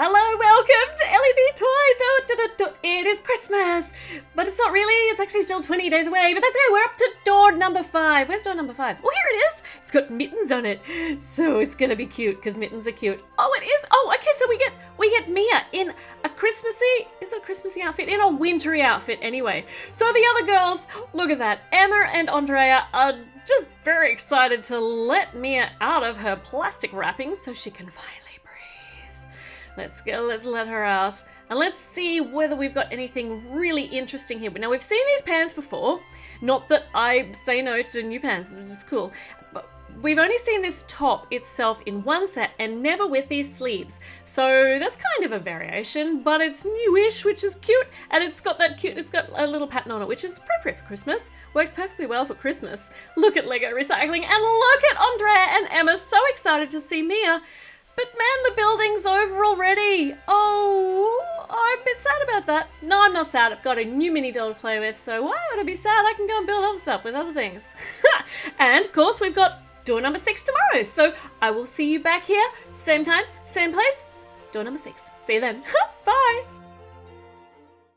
Hello, welcome to LEV Toys. It is Christmas, but it's not really. It's actually still 20 days away, but that's it. We're up to door number 5. Where's door number 5? Oh, here it is. It's got mittens on it, so it's gonna be cute because mittens are cute. Oh, it is. Oh, okay. So we get Mia in a Christmassy outfit, in a wintry outfit anyway. So the other girls, look at that. Emma and Andrea are just very excited to let Mia out of her plastic wrappings so she can finally breathe. Let's let her out. And let's see whether we've got anything really interesting here. Now, we've seen these pants before. Not that I say no to new pants, which is cool. But we've only seen this top itself in one set and never with these sleeves. So that's kind of a variation, but it's newish, which is cute. And it's got a little pattern on it, which is appropriate for Christmas. Works perfectly well for Christmas. Look at Lego Recycling and look at Andrea and Emma, so excited to see Mia. But man, the building's over already. Oh, I'm a bit sad about that. No, I'm not sad. I've got a new mini doll to play with, so why would I be sad? I can go and build other stuff with other things. And of course, we've got door number 6 tomorrow. So I will see you back here, same time, same place, door number 6. See you then.